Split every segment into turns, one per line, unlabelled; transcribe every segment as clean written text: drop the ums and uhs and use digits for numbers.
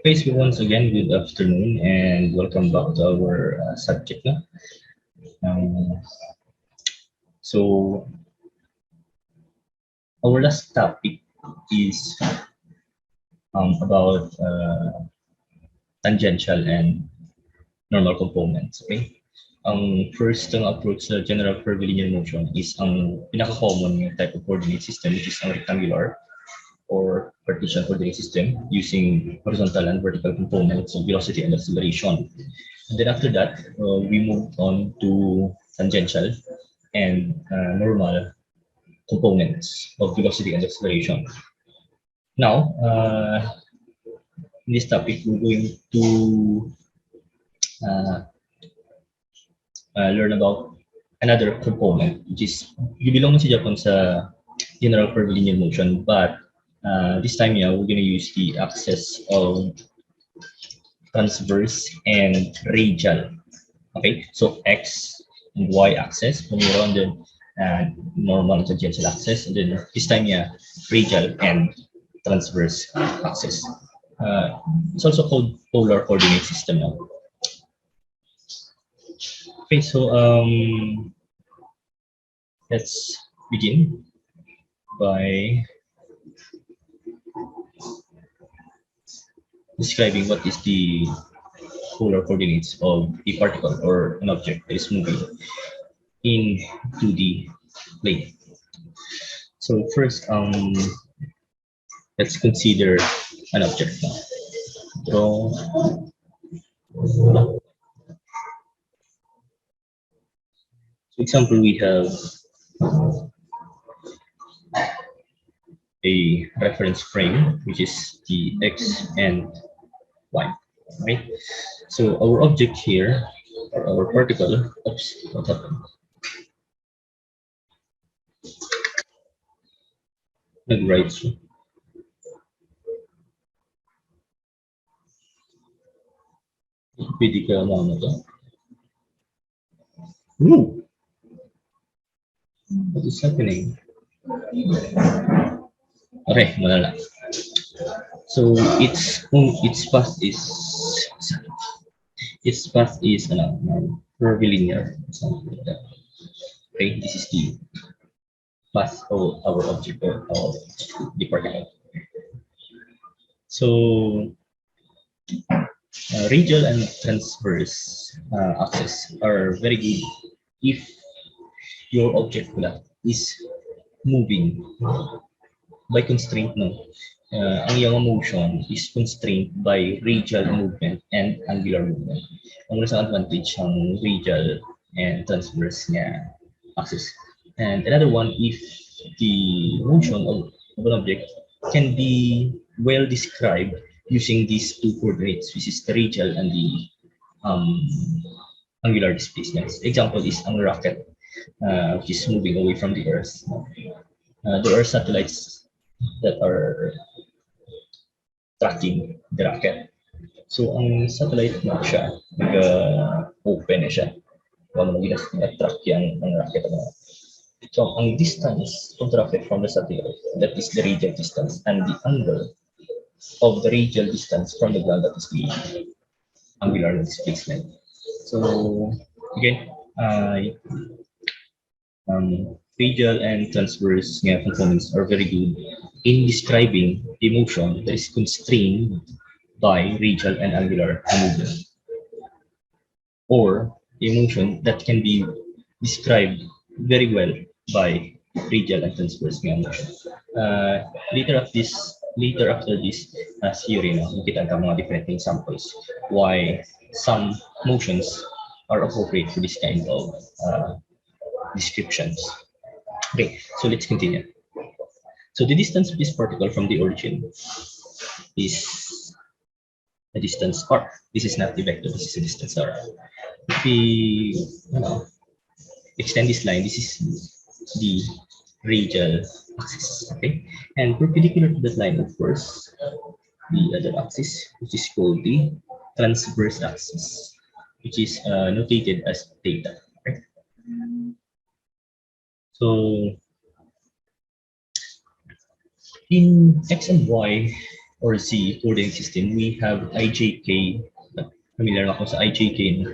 Hey, so once again, good afternoon and welcome back to our subject. No? Um, so, our last topic is about tangential and normal components. Okay? Ang first approach sa general curvilinear motion is ang pinaka-common yung type of coordinate system, which is ang rectangular or Cartesian coordinate system using horizontal and vertical components of velocity and acceleration. And then after that, we moved on to tangential and normal components of velocity and acceleration. Now, in this topic, we're going to uh, learn about another component, which is belong sa Japan sa general curvilinear motion, but this time, yeah, we're going to use the axis of transverse and radial. Okay, so x and y axis when you're on the normal tangential axis, and then this time, yeah, radial and transverse axis. It's also called polar coordinate system now. Okay, so let's begin by describing what is the polar coordinates of a particle or an object that is moving in 2D plane. So first, let's consider an object now. Draw. For example, we have a reference frame, which is the x and y, right? So our object here, or our particle, oops, what happened? Right. Pwede ka lang na to. Ooh, what is happening? Okay, malala. So its path is curvilinear, something like that. Okay, this is the path of our object or our the particle. So radial and transverse axes are very good if your object is moving by constraint, no? Ang iyong motion is constrained by radial movement and angular movement. Ang isang advantage ang radial and transverse niya axis. And another one, if the motion of an object can be well described using these two coordinates, which is the radial and the um, angular displacements. Example is ang rocket, which is moving away from the Earth. There are satellites that are tracking the rocket. So, ang satellite na siya, nag-open na siya. Kung ano track yan ang rocket. So, ang distance of the rocket from the satellite, that is the radial distance, and the angle of the radial distance from the ground, that is the angular displacement. So, again, radial and transverse components are very good in describing a motion that is constrained by radial and angular movement, or a motion that can be described very well by radial and transverse motion. Later after this theory, no, makita ka mga different examples why some motions are appropriate for this kind of descriptions. Okay, so let's continue. So the distance of this particle from the origin is a distance r. This is not the vector, this is a distance r. If we extend this line, this is the radial axis, okay? And perpendicular to that line, of course, the other axis, which is called the transverse axis, which is notated as theta, okay? So in x and y or Z coordinate system, we have IJK. Familiar na ako sa IJK.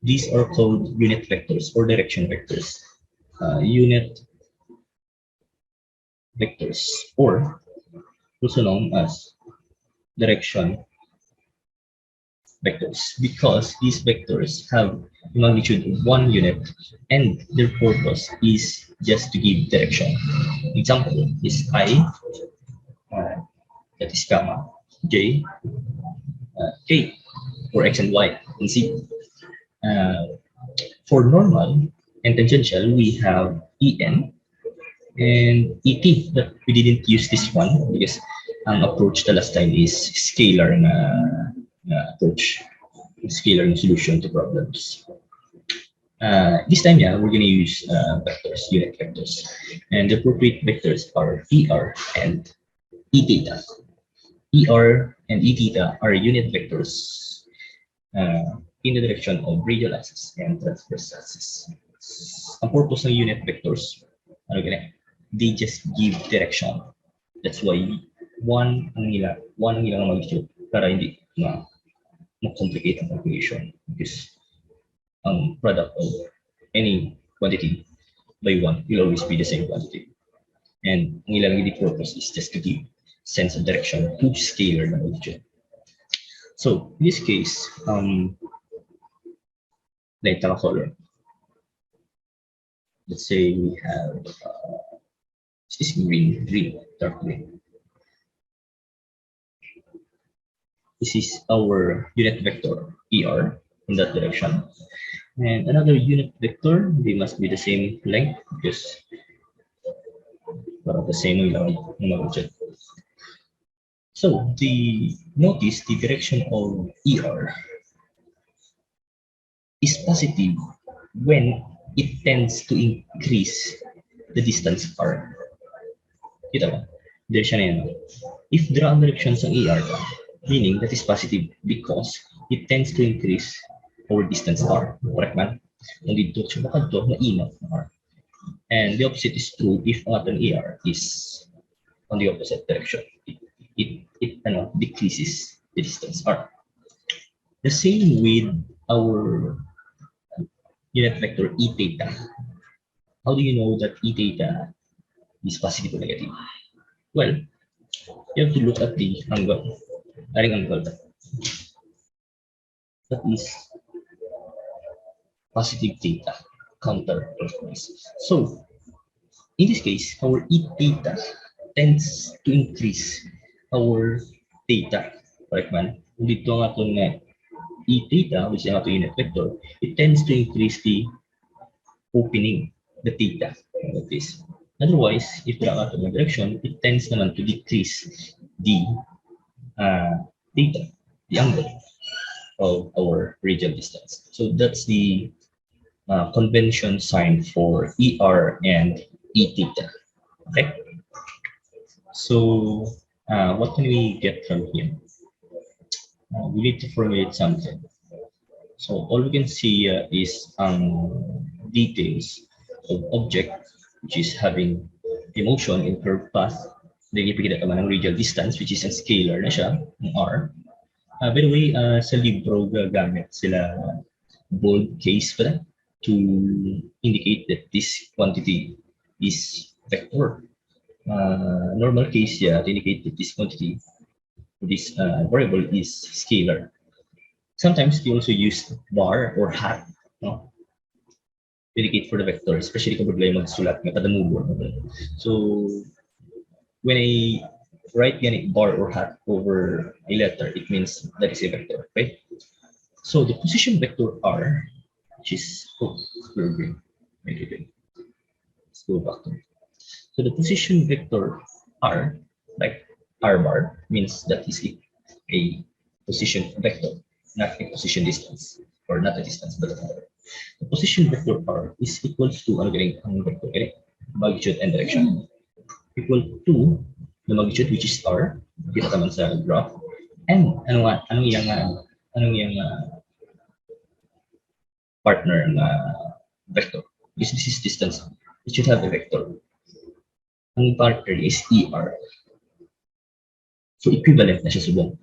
These are called unit vectors or direction vectors. Unit vectors, or also known as direction vectors, because these vectors have a magnitude of 1 unit and their purpose is just to give direction. Example is I, that is gamma, J, K for X and Y, and Z. For normal and tangential, we have En and Et, but we didn't use this one because ang approach the last time is scalar na approach, scalar solution to problems. This time, yeah, we're going to use vectors, unit vectors. And the appropriate vectors are ER and E theta. ER and E theta are unit vectors in the direction of radial axis and transverse axis. Ang purpose ng unit vectors, ano ganyan? They just give direction. That's why one ang nilang magnitude para hindi ma-complicate ang calculation, because product of any quantity by one will always be the same quantity. And ang ilang purpose is just to give sense of direction to scalar na magnitude. So in this case, light color. Let's say we have this green, dark green. This is our unit vector ER in that direction. And another unit vector, they must be the same length because the same magnitude. So notice the direction of ER is positive when it tends to increase the distance R. Kita ba? Direction na yan. If there are directions ng ER, meaning that is positive because it tends to increase our distance R. Correct man? Kung dito siya makadto, maingat na R. And the opposite is true if ang ating ER is on the opposite direction. It decreases the distance R. The same with our unit vector E theta. How do you know that E theta is positive or negative? Well, you have to look at the angle. Aring angle that is positive theta counterclockwise. So in this case, our E theta tends to increase our theta. Correct man? Dito ang atong E theta, which is ang atong unit vector, it tends to increase the opening, the theta, like this. Otherwise, if there are atong direction, it tends naman to decrease the theta, the angle of our radial distance. So that's the convention sign for ER and E theta. Okay. So what can we get from here? We need to formulate something. So all we can see is details of object which is having a motion in curved path. Then ipakita naman ang radial distance which is a scalar na siya, ng R. By the way, sa libro gagamit sila bold case pala to indicate that this quantity is vector. Normal case, yeah, to indicate that this quantity, this variable is scalar. Sometimes they also use bar or hat, no? To indicate for the vector, especially kung problema magsulat ng kada mubo. So when I write ganit bar or hat over a letter, it means that is a vector, right? So the position vector R, which is green. Let's go back to it. So the position vector R, like R bar, means that is a position vector, not a position distance, or not a distance, but a vector. The position vector R is equals to ang vector, okay? Magnitude and direction, equal to the magnitude which is R, kita naman sa graph, and anong yung partner vector, because this is distance, it should have a vector. Ang partner is ER. So equivalent na siya subong.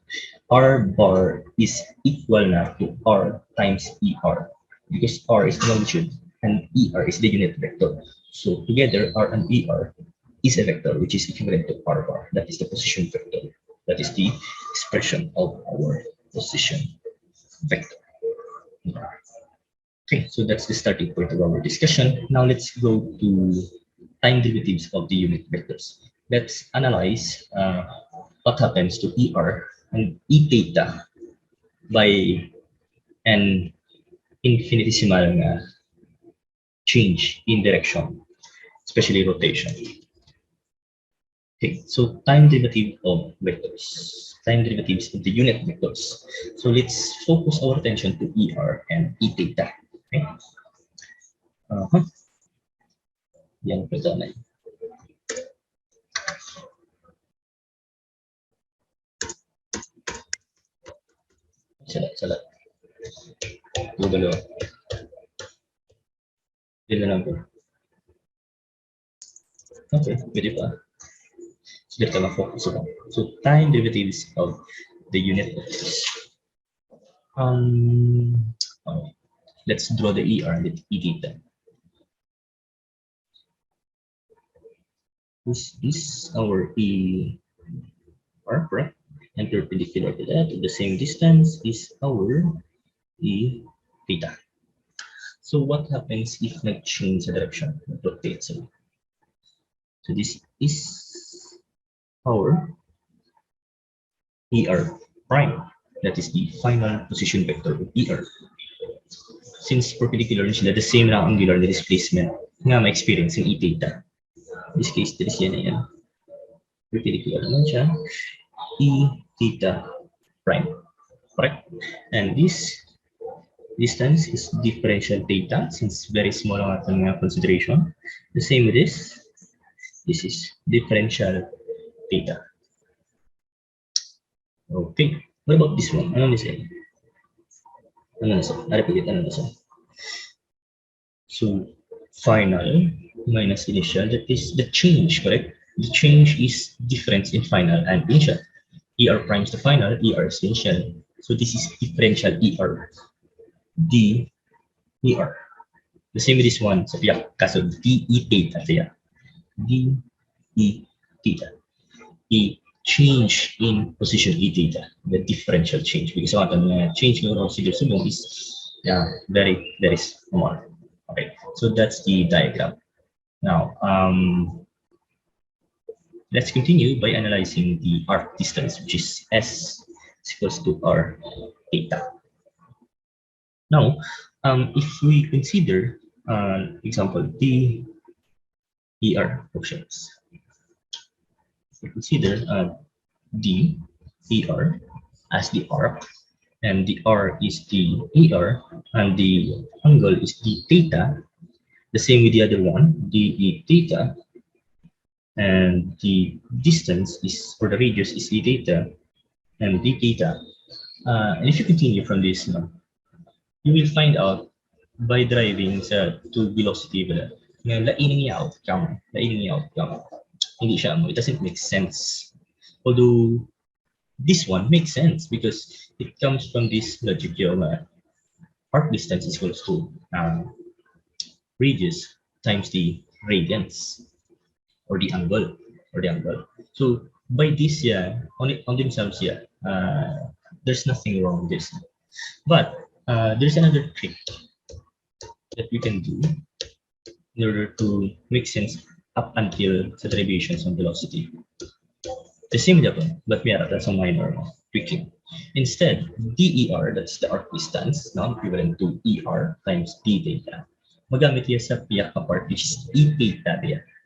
R bar is equal na to R times ER because R is the magnitude and ER is the unit vector. So together R and ER is a vector which is equivalent to R bar. That is the position vector. That is the expression of our position vector. Okay, so that's the starting point of our discussion. Now let's go to time derivatives of the unit vectors. Let's analyze what happens to ER and E theta by an infinitesimal change in direction, especially rotation. Okay, so time derivative of vectors, time derivatives of the unit vectors. So let's focus our attention to ER and E theta. Okay. Yan po dyan. Salat. Yung dalawa. Yun na lang po. Okay, pwede pa. So, dito lang focus ako. So, time derivatives of the unit vectors. Okay. Let's draw the ER and the E theta. This is our E R, correct? And perpendicular to that, at the same distance is our E theta. So what happens if nag-change the direction? Rotate. So this is our ER prime. That is the final position vector of ER. Since perpendicular sila, the same na angular na displacement nga ma-experience yung E theta. In this case, this yan na yan. Perpendicular naman siya. E theta prime. Correct? And this distance is differential theta since very small ang ating consideration. The same with this. This is differential theta. Okay. What about this one? Ano nisa? Ano nisa? Ano nisa? So final minus initial, that is the change, correct? The change is difference in final and initial. ER prime is the final, ER is initial. So this is differential ER. D ER. The same with this one. So yeah, kaso D E theta. So yeah. D E theta. The change in position E theta, the differential change. Because ang change ng procedure subong is very small. Okay, so that's the diagram. Now, let's continue by analyzing the arc distance, which is S is equals to R theta. Now, if we consider, example, the ER options, we consider D ER as the arc, and the R is the ER, and the angle is the theta. The same with the other one, DE theta, and the distance is, or the radius is E theta, and D theta. And if you continue from this, you will find out by driving to velocity na laining niya outcome, hindi siya it doesn't make sense. Although this one makes sense because it comes from this logic yung arc distance is equals to radius times the radians or the angle. So by this on themselves there's nothing wrong with this, but there's another trick that we can do in order to make sense up until the derivations on velocity. The same dapat, but meron some minor tweaking. Instead, DER, that's the arc distance, now equivalent to ER times D theta. Magamit niya sa piyak na part, which is E theta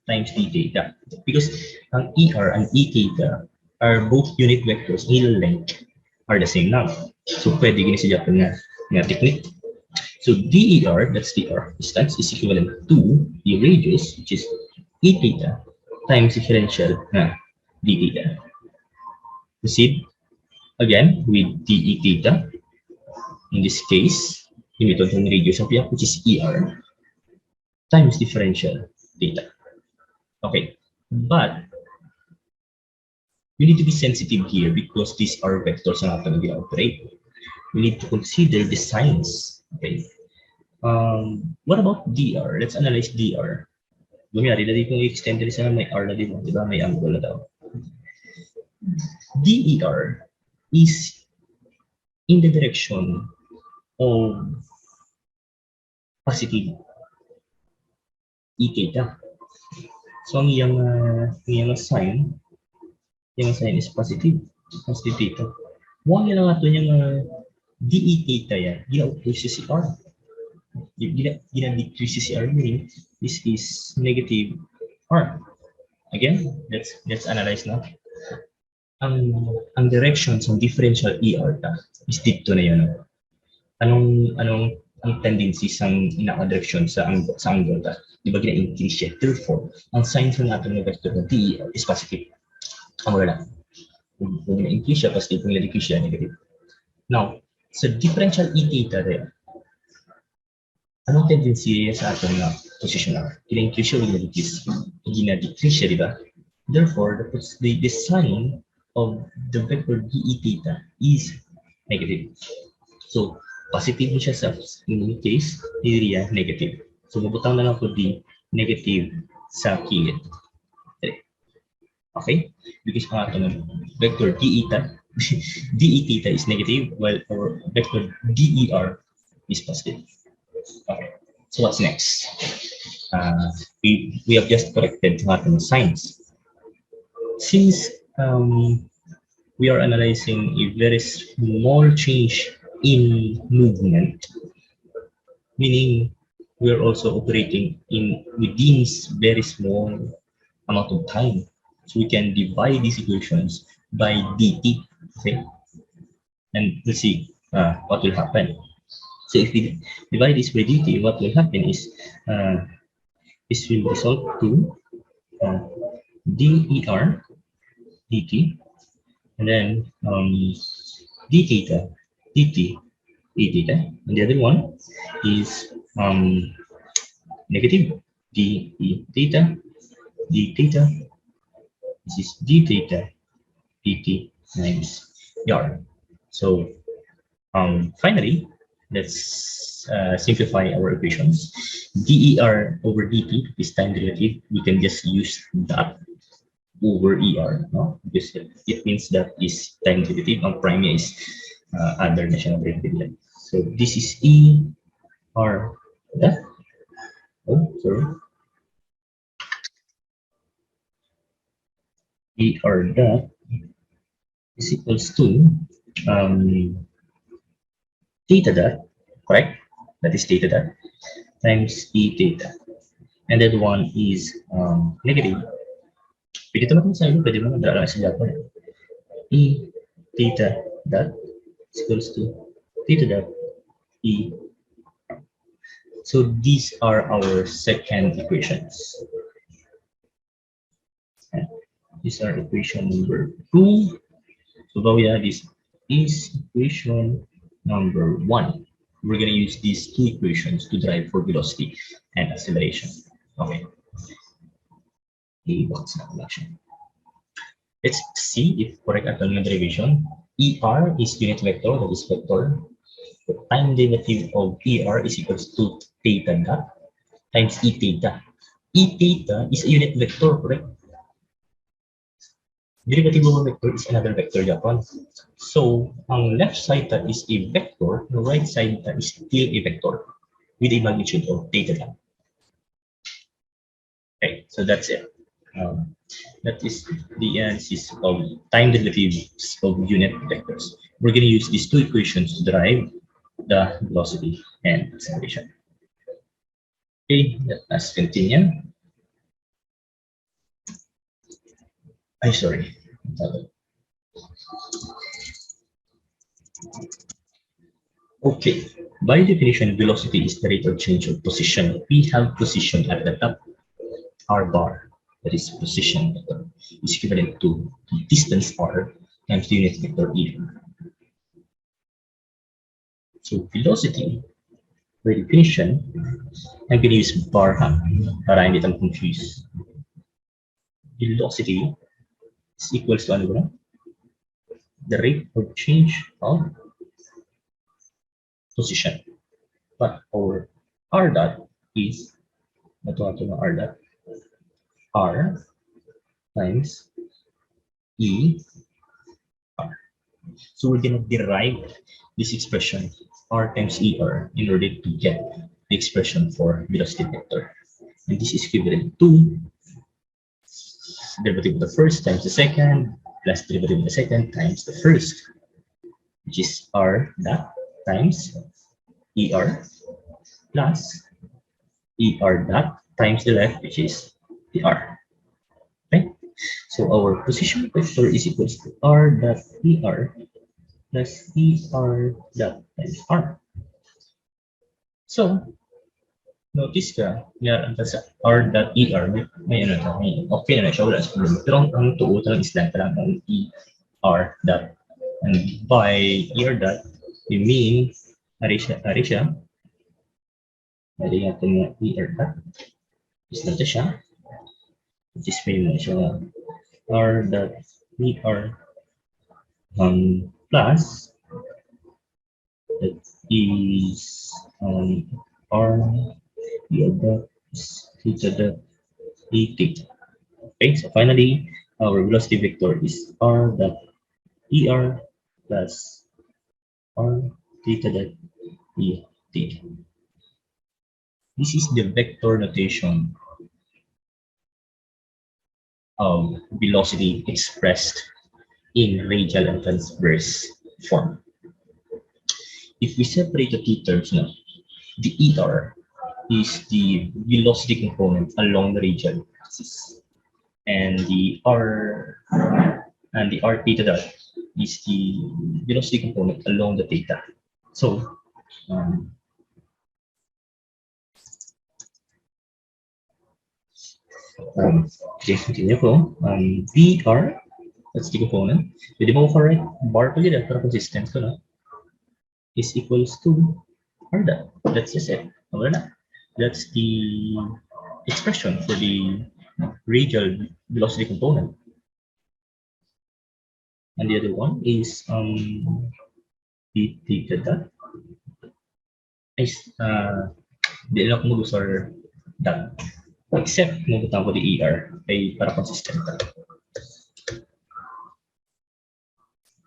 times D theta. Because ang ER and E theta are both unit vectors, nil length are the same now. So pwede gini sa Japan nga technique. So DER, that's the arc distance, is equivalent to the radius, which is E theta times differential D theta. Proceed again with DE theta. In this case, yung ito yung radius of which is ER times differential theta. Okay, but We need to be sensitive here because these are vectors na natin operate. We need to consider the signs. Okay. What about dr? Let's analyze dr. Kunyari, dali kong i-extend rin sa may r na din, di ba? May angle na daw. Der is in the direction of positive e theta. So ang iyang sign is positive theta. Huwag yan ang ato niyang dE theta yan. Gina-decrease si r. Gina-decrease si r, meaning this is negative r. Again, let's analyze now. Ang direction sa differential ER is dito na yun. Anong ang tendency sa ina-direction sa angle ta? Di ba gina-increase siya? Therefore, ang sign sa natin ng vector na DER is positive. Ang wala. Kung gina-increase siya, positive. Kung gina-decrease siya, negative. Now, sa differential E theta there, anong tendency sa ating position R? Gina-increase siya o gina-decrease? Gina-decrease siya, di ba? Therefore, the sign of the vector dE theta is negative. So, positive siya sa, in this case, area negative. So, mabutang na lang po di negative sa kilid. Okay? Because ang ating vector dE theta is negative while our vector DER is positive. Okay. So, what's next? We have just corrected ang ating signs. Since we are analyzing a very small change in movement, meaning we are also operating within very small amount of time. So we can divide these equations by dt, okay? And let's see what will happen. So if we divide this by dt, what will happen is this will result to der dt, and then d theta dt e theta, and the other one is negative d e theta d theta. This is d theta dt times r. So finally, let's simplify our equations. Der over dt is time derivative. We can just use that over er, no? Because it means that is time derivative. Ang prime is other na siya derivative. So this is er that. Oh, sorry. Er that is equals to theta dot, correct? That is theta dot times e theta, and that one is negative. Pwede ito natin sa iyo, pwede mo nadrala sa Japan. E theta dot is equals to theta dot e. So these are our second equations. And these are equation number 2. So what we have is equation number 1. We're going to use these two equations to derive for velocity and acceleration. Okay. Let's see if correct ang derivation. ER is unit vector, that is vector. The time derivative of ER is equals to theta dot times E theta. E theta is a unit vector, correct? Derivative of a vector is another vector, Japan. So, ang left side is a vector, the right side is still a vector with a magnitude of theta dot. Okay, so that's it. That is the analysis of time derivatives of unit vectors. We're going to use these two equations to derive the velocity and acceleration. Okay, let's continue. I'm sorry. Okay, by definition, velocity is the rate of change of position. We have position at the top, r bar, that is position vector, is equivalent to distance r times the unit vector e. So velocity, by definition, I'm going to use bar para hindi tayo confused. Velocity is equals to ano ba? The rate of change of position. But our r dot is ito ng r dot r times e r. So we're gonna derive this expression r times er in order to get the expression for velocity vector. And this is equivalent to derivative of the first times the second plus derivative of the second times the first, which is r dot times er plus er dot times the left, which is the r. Okay, so our position vector is equals to r dot er plus er dot times r. So notice ka, meron ka sa r dot er, may ano to, may okay na siya, wala sa problema. Pero ang tuo lang is lang lang ng er dot. And by er dot, we mean, ari siya, ari natin yung er dot. Is na siya, which is may mo siya, r dot er plus, that is r dot theta dot e theta. Okay, so finally, our velocity vector is r dot er plus r theta dot e theta. This is the vector notation of velocity expressed in radial and transverse form. If we separate the two terms now, the er is the velocity component along the radial axis, and the r theta dot is the velocity component along the theta. So okay, continue ko. Vr, that's the component. Pwede mo correct bar pa dito para consistent ko, no? Is equals to r dot. That's just it. Wala na. That's the expression for the radial velocity component. And the other one is the theta dot is di lang mo or dot, except mabutan ko the er ay para consistent ka.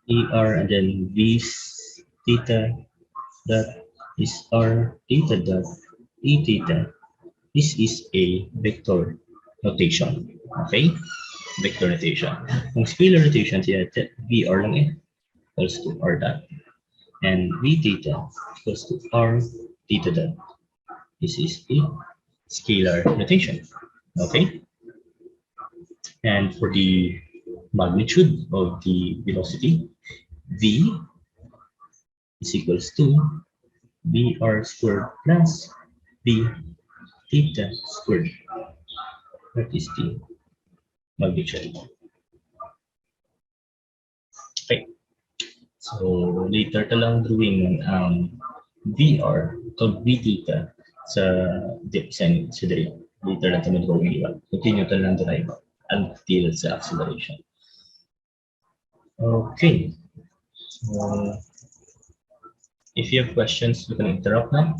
Er and then this theta dot is r theta dot e theta. This is a vector notation. Okay? Vector notation. Kung scalar notation, siya vr lang eh, equals to r dot. And v theta equals to r theta dot. This is a scalar notation. Okay? And for the magnitude of the velocity, v is equals to vr squared plus v theta squared. That is the magnitude. Okay. So later talang drawing ng VR to v theta sa design sa diri. Later lang tayo drawing iba. Continue talang drive until sa acceleration. Okay. So if you have questions, you can interrupt now.